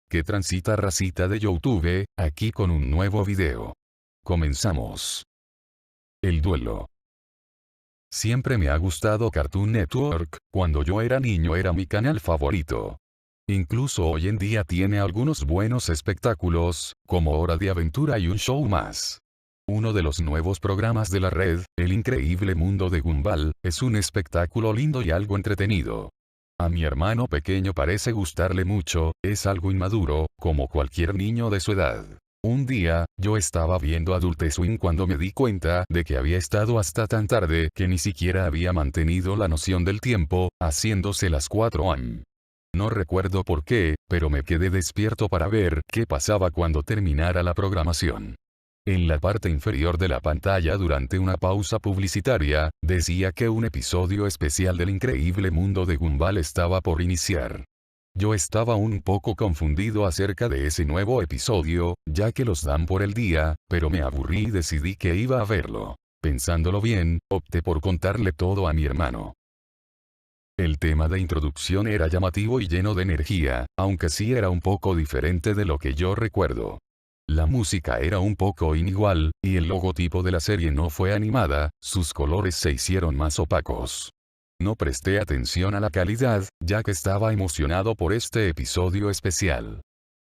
Que transita racita de YouTube, aquí con un nuevo video. Comenzamos. El duelo. Siempre me ha gustado Cartoon Network, cuando yo era niño era mi canal favorito. Incluso hoy en día tiene algunos buenos espectáculos, como Hora de Aventura y un show más. Uno de los nuevos programas de la red, El Increíble Mundo de Gumball, es un espectáculo lindo y algo entretenido. A mi hermano pequeño parece gustarle mucho, es algo inmaduro, como cualquier niño de su edad. Un día, yo estaba viendo Adult Swim cuando me di cuenta de que había estado hasta tan tarde que ni siquiera había mantenido la noción del tiempo, haciéndose las 4 am. No recuerdo por qué, pero me quedé despierto para ver qué pasaba cuando terminara la programación. En la parte inferior de la pantalla durante una pausa publicitaria, decía que un episodio especial del Increíble Mundo de Gumball estaba por iniciar. Yo estaba un poco confundido acerca de ese nuevo episodio, ya que los dan por el día, pero me aburrí y decidí que iba a verlo. Pensándolo bien, opté por contarle todo a mi hermano. El tema de introducción era llamativo y lleno de energía, aunque sí era un poco diferente de lo que yo recuerdo. La música era un poco inigual, y el logotipo de la serie no fue animada, sus colores se hicieron más opacos. No presté atención a la calidad, ya que estaba emocionado por este episodio especial.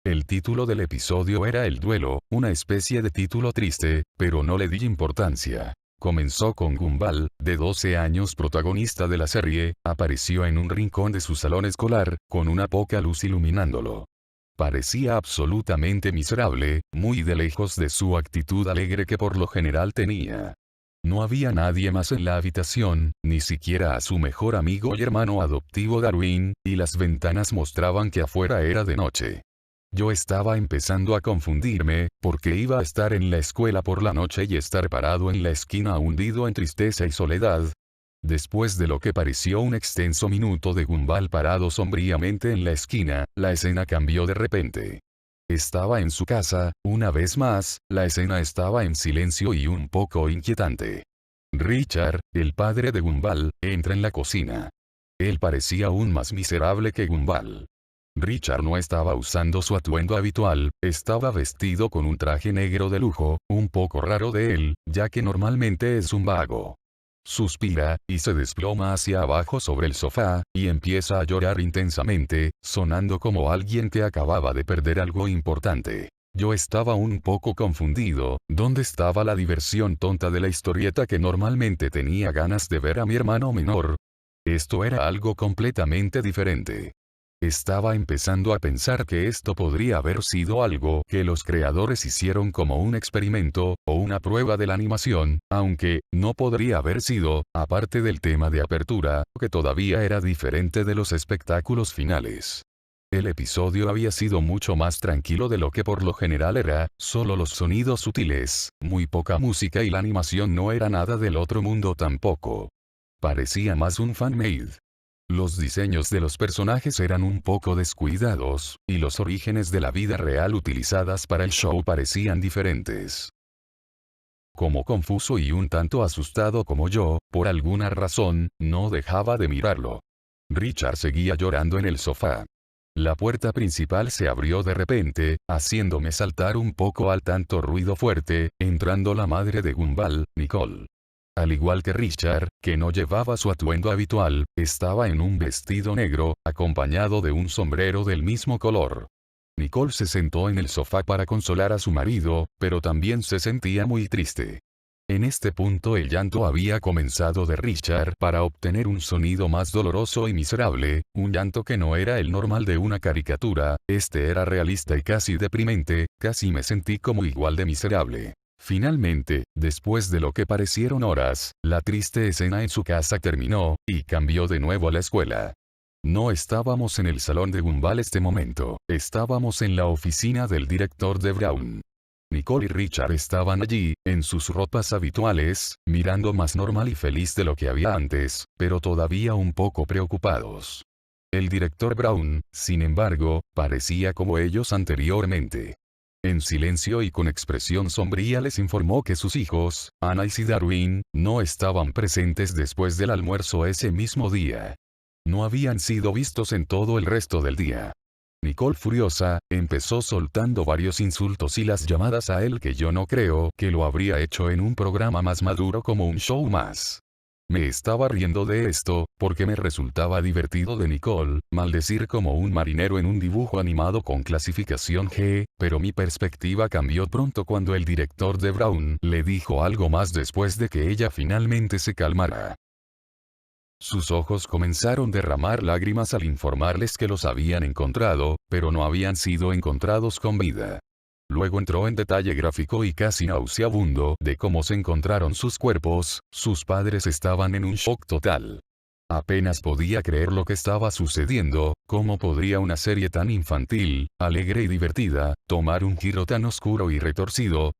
El título del episodio era El Duelo, una especie de título triste, pero no le di importancia. Comenzó con Gumball, de 12 años protagonista de la serie, apareció en un rincón de su salón escolar, con una poca luz iluminándolo. Parecía absolutamente miserable, muy de lejos de su actitud alegre que por lo general tenía. No había nadie más en la habitación, ni siquiera a su mejor amigo y hermano adoptivo Darwin, y las ventanas mostraban que afuera era de noche. Yo estaba empezando a confundirme, porque iba a estar en la escuela por la noche y estar parado en la esquina hundido en tristeza y soledad. Después de lo que pareció un extenso minuto de Gumball parado sombríamente en la esquina, la escena cambió de repente. Estaba en su casa, una vez más, la escena estaba en silencio y un poco inquietante. Richard, el padre de Gumball, entra en la cocina. Él parecía aún más miserable que Gumball. Richard no estaba usando su atuendo habitual, estaba vestido con un traje negro de lujo, un poco raro de él, ya que normalmente es un vago. Suspira, y se desploma hacia abajo sobre el sofá, y empieza a llorar intensamente, sonando como alguien que acababa de perder algo importante. Yo estaba un poco confundido, ¿dónde estaba la diversión tonta de la historieta que normalmente tenía ganas de ver a mi hermano menor? Esto era algo completamente diferente. Estaba empezando a pensar que esto podría haber sido algo que los creadores hicieron como un experimento, o una prueba de la animación, aunque, no podría haber sido, aparte del tema de apertura, que todavía era diferente de los espectáculos finales. El episodio había sido mucho más tranquilo de lo que por lo general era, solo los sonidos sutiles, muy poca música y la animación no era nada del otro mundo tampoco. Parecía más un fan-made. Los diseños de los personajes eran un poco descuidados, y los orígenes de la vida real utilizadas para el show parecían diferentes. Como confuso y un tanto asustado como yo, por alguna razón, no dejaba de mirarlo. Richard seguía llorando en el sofá. La puerta principal se abrió de repente, haciéndome saltar un poco al tanto ruido fuerte, entrando la madre de Gumball, Nicole. Al igual que Richard, que no llevaba su atuendo habitual, estaba en un vestido negro, acompañado de un sombrero del mismo color. Nicole se sentó en el sofá para consolar a su marido, pero también se sentía muy triste. En este punto el llanto había comenzado de Richard para obtener un sonido más doloroso y miserable, un llanto que no era el normal de una caricatura, este era realista y casi deprimente, casi me sentí como igual de miserable. Finalmente, después de lo que parecieron horas, la triste escena en su casa terminó, y cambió de nuevo a la escuela. No estábamos en el salón de Gumball este momento, estábamos en la oficina del director de Brown. Nicole y Richard estaban allí, en sus ropas habituales, mirando más normal y feliz de lo que había antes, pero todavía un poco preocupados. El director Brown, sin embargo, parecía como ellos anteriormente. En silencio y con expresión sombría les informó que sus hijos, Anais y Darwin, no estaban presentes después del almuerzo ese mismo día. No habían sido vistos en todo el resto del día. Nicole, furiosa, empezó soltando varios insultos y las llamadas a él que yo no creo que lo habría hecho en un programa más maduro como un show más. Me estaba riendo de esto, porque me resultaba divertido de Nicole, maldecir como un marinero en un dibujo animado con clasificación G, pero mi perspectiva cambió pronto cuando el director de Brown le dijo algo más después de que ella finalmente se calmara. Sus ojos comenzaron a derramar lágrimas al informarles que los habían encontrado, pero no habían sido encontrados con vida. Luego entró en detalle gráfico y casi nauseabundo de cómo se encontraron sus cuerpos. Sus padres estaban en un shock total. Apenas podía creer lo que estaba sucediendo. ¿Cómo podría una serie tan infantil, alegre y divertida, tomar un giro tan oscuro y retorcido?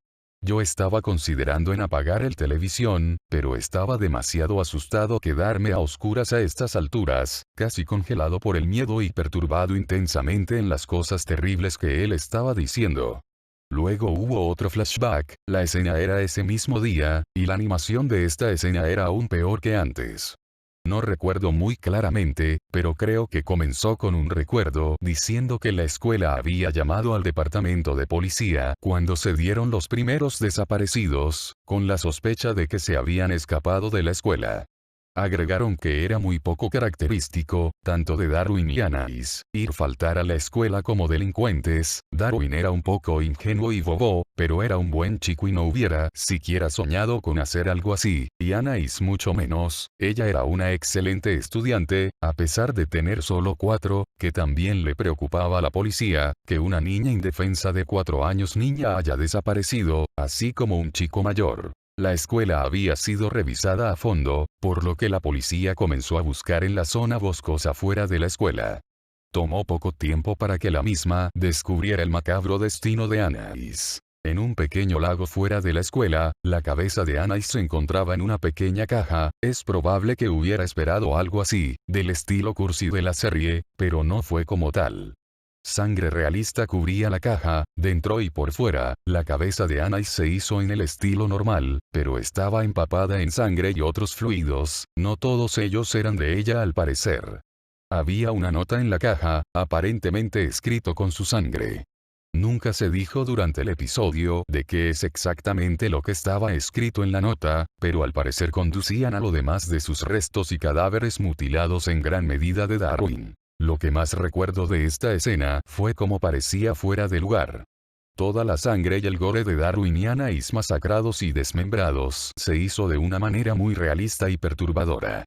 Yo estaba considerando en apagar el televisión, pero estaba demasiado asustado quedarme a oscuras a estas alturas, casi congelado por el miedo y perturbado intensamente en las cosas terribles que él estaba diciendo. Luego hubo otro flashback. La escena era ese mismo día, y la animación de esta escena era aún peor que antes. No recuerdo muy claramente, pero creo que comenzó con un recuerdo diciendo que la escuela había llamado al departamento de policía cuando se dieron los primeros desaparecidos, con la sospecha de que se habían escapado de la escuela. Agregaron que era muy poco característico, tanto de Darwin y Anais, ir faltar a la escuela como delincuentes. Darwin era un poco ingenuo y bobo, pero era un buen chico y no hubiera siquiera soñado con hacer algo así, y Anais mucho menos. Ella era una excelente estudiante, a pesar de tener solo 4, que también le preocupaba a la policía, que una niña indefensa de 4 años niña haya desaparecido, así como un chico mayor. La escuela había sido revisada a fondo, por lo que la policía comenzó a buscar en la zona boscosa fuera de la escuela. Tomó poco tiempo para que la misma descubriera el macabro destino de Anais. En un pequeño lago fuera de la escuela, la cabeza de Anais se encontraba en una pequeña caja. Es probable que hubiera esperado algo así, del estilo cursi de la serie, pero no fue como tal. Sangre realista cubría la caja, dentro y por fuera. La cabeza de Anais se hizo en el estilo normal, pero estaba empapada en sangre y otros fluidos. No todos ellos eran de ella al parecer. Había una nota en la caja, aparentemente escrito con su sangre. Nunca se dijo durante el episodio de qué es exactamente lo que estaba escrito en la nota, pero al parecer conducían a lo demás de sus restos y cadáveres mutilados en gran medida de Darwin. Lo que más recuerdo de esta escena fue cómo parecía fuera de lugar. Toda la sangre y el gore de Darwin y Anais masacrados y desmembrados se hizo de una manera muy realista y perturbadora.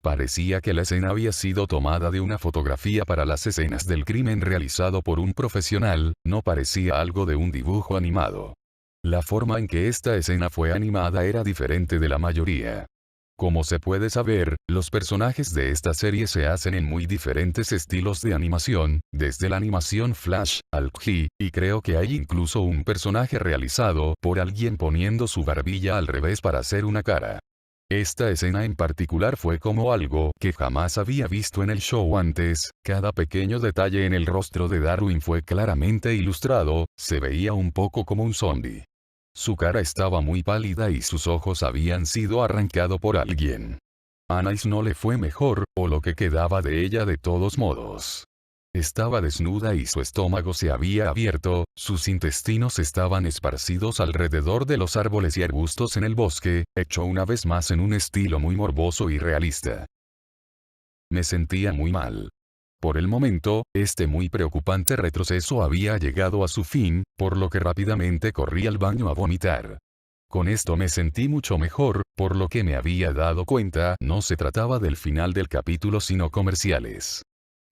Parecía que la escena había sido tomada de una fotografía para las escenas del crimen realizado por un profesional, no parecía algo de un dibujo animado. La forma en que esta escena fue animada era diferente de la mayoría. Como se puede saber, los personajes de esta serie se hacen en muy diferentes estilos de animación, desde la animación Flash, al CGI, y creo que hay incluso un personaje realizado por alguien poniendo su barbilla al revés para hacer una cara. Esta escena en particular fue como algo que jamás había visto en el show antes. Cada pequeño detalle en el rostro de Darwin fue claramente ilustrado, se veía un poco como un zombie. Su cara estaba muy pálida y sus ojos habían sido arrancados por alguien. Anais no le fue mejor, o lo que quedaba de ella de todos modos. Estaba desnuda y su estómago se había abierto, sus intestinos estaban esparcidos alrededor de los árboles y arbustos en el bosque, hecho una vez más en un estilo muy morboso y realista. Me sentía muy mal. Por el momento, este muy preocupante retroceso había llegado a su fin, por lo que rápidamente corrí al baño a vomitar. Con esto me sentí mucho mejor, por lo que me había dado cuenta no se trataba del final del capítulo sino comerciales.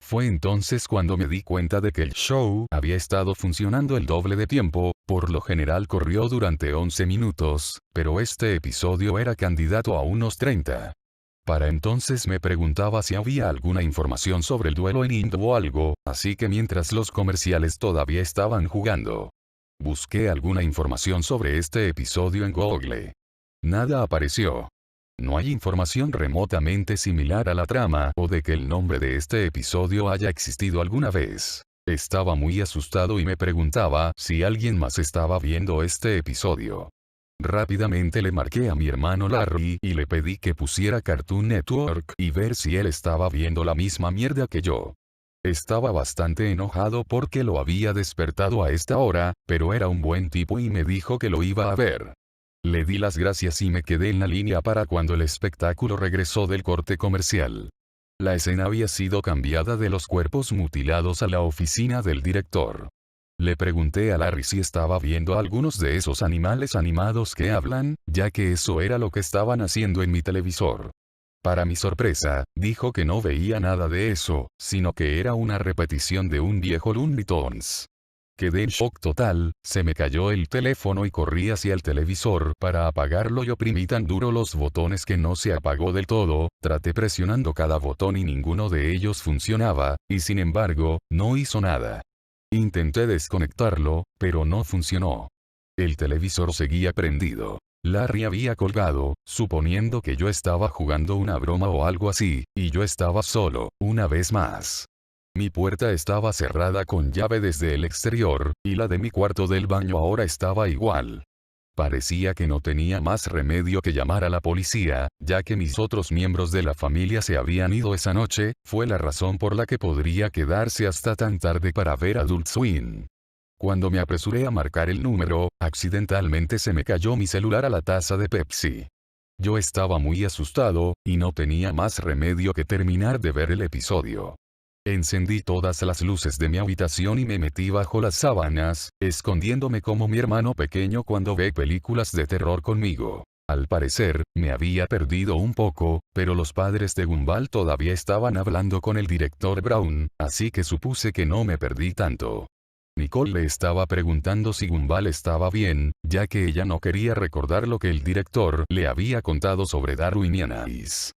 Fue entonces cuando me di cuenta de que el show había estado funcionando el doble de tiempo, por lo general corrió durante 11 minutos, pero este episodio era candidato a unos 30. Para entonces me preguntaba si había alguna información sobre el duelo en Indo o algo, así que mientras los comerciales todavía estaban jugando, busqué alguna información sobre este episodio en Google. Nada apareció. No hay información remotamente similar a la trama o de que el nombre de este episodio haya existido alguna vez. Estaba muy asustado y me preguntaba si alguien más estaba viendo este episodio. Rápidamente le marqué a mi hermano Larry y le pedí que pusiera Cartoon Network y ver si él estaba viendo la misma mierda que yo. Estaba bastante enojado porque lo había despertado a esta hora, pero era un buen tipo y me dijo que lo iba a ver. Le di las gracias y me quedé en la línea para cuando el espectáculo regresó del corte comercial. La escena había sido cambiada de los cuerpos mutilados a la oficina del director. Le pregunté a Larry si estaba viendo algunos de esos animales animados que hablan, ya que eso era lo que estaban haciendo en mi televisor. Para mi sorpresa, dijo que no veía nada de eso, sino que era una repetición de un viejo Looney Tunes. Quedé en shock total, se me cayó el teléfono y corrí hacia el televisor para apagarlo y oprimí tan duro los botones que no se apagó del todo, traté presionando cada botón y ninguno de ellos funcionaba, y sin embargo, no hizo nada. Intenté desconectarlo, pero no funcionó. El televisor seguía prendido. Larry había colgado, suponiendo que yo estaba jugando una broma o algo así, y yo estaba solo, una vez más. Mi puerta estaba cerrada con llave desde el exterior, y la de mi cuarto del baño ahora estaba igual. Parecía que no tenía más remedio que llamar a la policía, ya que mis otros miembros de la familia se habían ido esa noche, fue la razón por la que podría quedarse hasta tan tarde para ver Adult Swim. Cuando me apresuré a marcar el número, accidentalmente se me cayó mi celular a la taza de Pepsi. Yo estaba muy asustado, y no tenía más remedio que terminar de ver el episodio. Encendí todas las luces de mi habitación y me metí bajo las sábanas, escondiéndome como mi hermano pequeño cuando ve películas de terror conmigo. Al parecer, me había perdido un poco, pero los padres de Gumball todavía estaban hablando con el director Brown, así que supuse que no me perdí tanto. Nicole le estaba preguntando si Gumball estaba bien, ya que ella no quería recordar lo que el director le había contado sobre Darwin y Anais.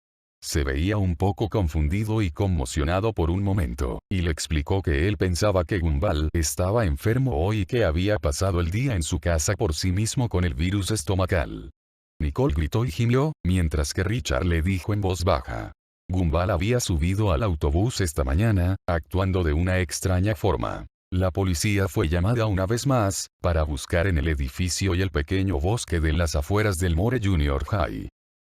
Se veía un poco confundido y conmocionado por un momento, y le explicó que él pensaba que Gumball estaba enfermo hoy y que había pasado el día en su casa por sí mismo con el virus estomacal. Nicole gritó y gimió, mientras que Richard le dijo en voz baja. Gumball había subido al autobús esta mañana, actuando de una extraña forma. La policía fue llamada una vez más, para buscar en el edificio y el pequeño bosque de las afueras del Moore Junior High.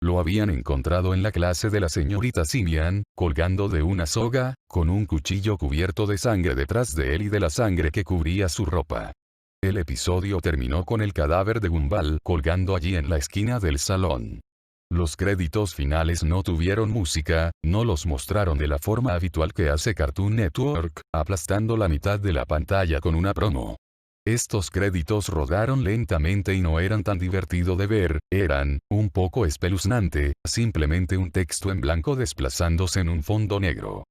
Lo habían encontrado en la clase de la señorita Simian, colgando de una soga, con un cuchillo cubierto de sangre detrás de él y de la sangre que cubría su ropa. El episodio terminó con el cadáver de Gumball colgando allí en la esquina del salón. Los créditos finales no tuvieron música, no los mostraron de la forma habitual que hace Cartoon Network, aplastando la mitad de la pantalla con una promo. Estos créditos rodaron lentamente y no eran tan divertido de ver, eran, un poco espeluznante, simplemente un texto en blanco desplazándose en un fondo negro.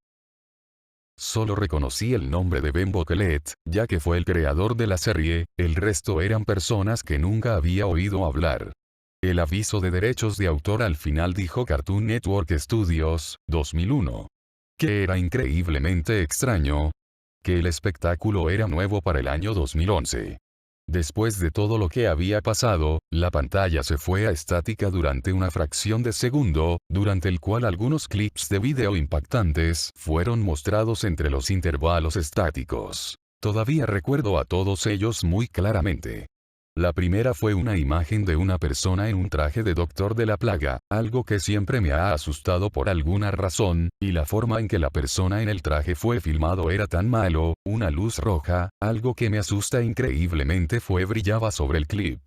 Solo reconocí el nombre de Ben Boquelet, ya que fue el creador de la serie, el resto eran personas que nunca había oído hablar. El aviso de derechos de autor al final dijo Cartoon Network Studios, 2001. Que era increíblemente extraño. Que el espectáculo era nuevo para el año 2011. Después de todo lo que había pasado, la pantalla se fue a estática durante una fracción de segundo, durante el cual algunos clips de video impactantes fueron mostrados entre los intervalos estáticos. Todavía recuerdo a todos ellos muy claramente. La primera fue una imagen de una persona en un traje de doctor de la plaga, algo que siempre me ha asustado por alguna razón, y la forma en que la persona en el traje fue filmado era tan malo, una luz roja, algo que me asusta increíblemente brillaba sobre el clip.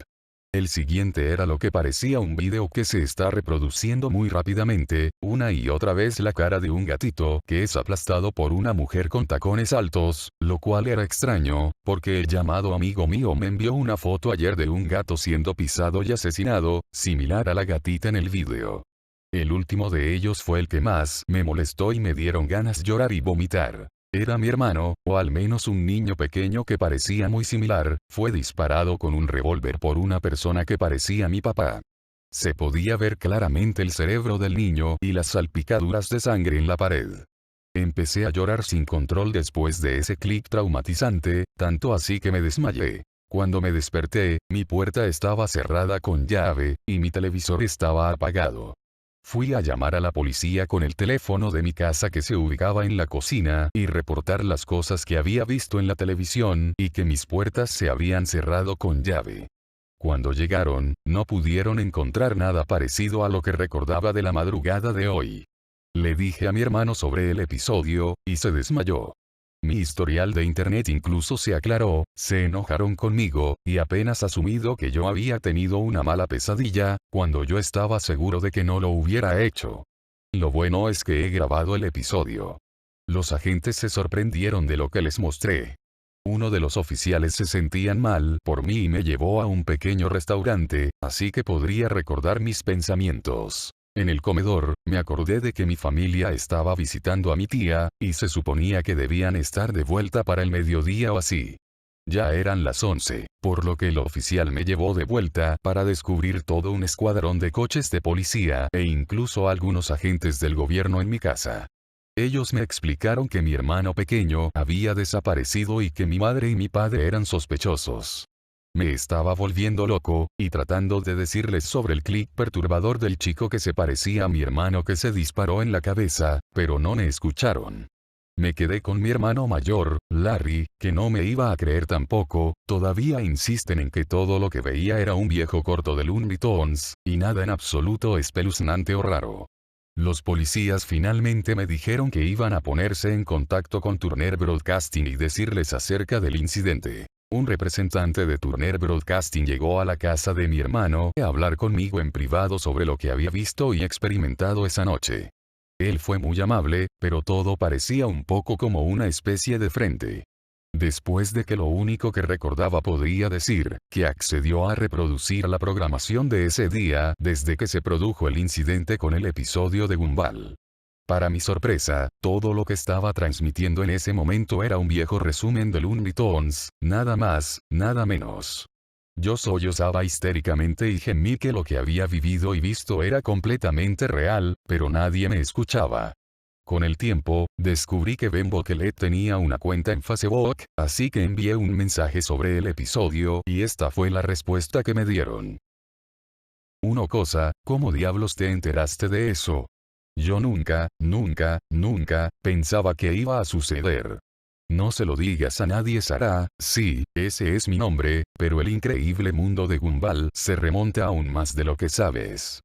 El siguiente era lo que parecía un video que se está reproduciendo muy rápidamente, una y otra vez la cara de un gatito que es aplastado por una mujer con tacones altos, lo cual era extraño, porque el llamado amigo mío me envió una foto ayer de un gato siendo pisado y asesinado, similar a la gatita en el video. El último de ellos fue el que más me molestó y me dieron ganas de llorar y vomitar. Era mi hermano, o al menos un niño pequeño que parecía muy similar, fue disparado con un revólver por una persona que parecía mi papá. Se podía ver claramente el cerebro del niño y las salpicaduras de sangre en la pared. Empecé a llorar sin control después de ese clip traumatizante, tanto así que me desmayé. Cuando me desperté, mi puerta estaba cerrada con llave, y mi televisor estaba apagado. Fui a llamar a la policía con el teléfono de mi casa que se ubicaba en la cocina y reportar las cosas que había visto en la televisión y que mis puertas se habían cerrado con llave. Cuando llegaron, no pudieron encontrar nada parecido a lo que recordaba de la madrugada de hoy. Le dije a mi hermano sobre el episodio, y se desmayó. Mi historial de internet incluso se aclaró, se enojaron conmigo, y apenas asumido que yo había tenido una mala pesadilla, cuando yo estaba seguro de que no lo hubiera hecho. Lo bueno es que he grabado el episodio. Los agentes se sorprendieron de lo que les mostré. Uno de los oficiales se sentían mal por mí y me llevó a un pequeño restaurante, así que podría recordar mis pensamientos. En el comedor, me acordé de que mi familia estaba visitando a mi tía, y se suponía que debían estar de vuelta para el mediodía o así. Ya eran las 11, por lo que el oficial me llevó de vuelta para descubrir todo un escuadrón de coches de policía e incluso algunos agentes del gobierno en mi casa. Ellos me explicaron que mi hermano pequeño había desaparecido y que mi madre y mi padre eran sospechosos. Me estaba volviendo loco, y tratando de decirles sobre el clic perturbador del chico que se parecía a mi hermano que se disparó en la cabeza, pero no me escucharon. Me quedé con mi hermano mayor, Larry, que no me iba a creer tampoco. Todavía insisten en que todo lo que veía era un viejo corto de Looney Tunes, y nada en absoluto espeluznante o raro. Los policías finalmente me dijeron que iban a ponerse en contacto con Turner Broadcasting y decirles acerca del incidente. Un representante de Turner Broadcasting llegó a la casa de mi hermano a hablar conmigo en privado sobre lo que había visto y experimentado esa noche. Él fue muy amable, pero todo parecía un poco como una especie de frente. Después de que lo único que recordaba podría decir, que accedió a reproducir la programación de ese día desde que se produjo el incidente con el episodio de Gumball. Para mi sorpresa, todo lo que estaba transmitiendo en ese momento era un viejo resumen de Looney Tunes, nada más, nada menos. Yo sollozaba histéricamente y gemí que lo que había vivido y visto era completamente real, pero nadie me escuchaba. Con el tiempo, descubrí que Ben Bokelet tenía una cuenta en Facebook, así que envié un mensaje sobre el episodio y esta fue la respuesta que me dieron. Una cosa, ¿cómo diablos te enteraste de eso? Yo nunca pensaba que iba a suceder. No se lo digas a nadie, Sarah. Sí, ese es mi nombre, pero el increíble mundo de Gumball se remonta aún más de lo que sabes.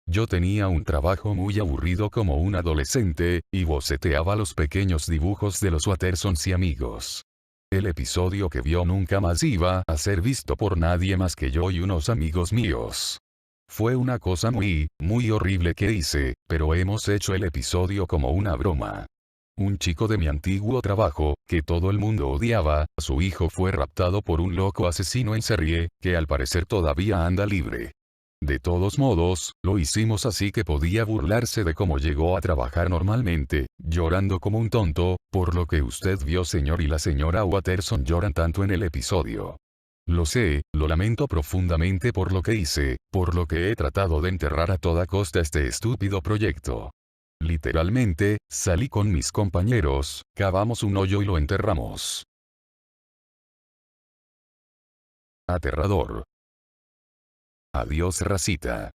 Yo tenía un trabajo muy aburrido como un adolescente, y boceteaba los pequeños dibujos de los Wattersons y amigos. El episodio que vio nunca más iba a ser visto por nadie más que yo y unos amigos míos. Fue una cosa muy horrible que hice, pero hemos hecho el episodio como una broma. Un chico de mi antiguo trabajo, que todo el mundo odiaba, su hijo fue raptado por un loco asesino en serie, que al parecer todavía anda libre. De todos modos, lo hicimos así que podía burlarse de cómo llegó a trabajar normalmente, llorando como un tonto, por lo que usted vio señor y la señora Watterson lloran tanto en el episodio. Lo sé, lo lamento profundamente por lo que hice, por lo que he tratado de enterrar a toda costa este estúpido proyecto. Literalmente, salí con mis compañeros, cavamos un hoyo y lo enterramos. Aterrador. Adiós racita.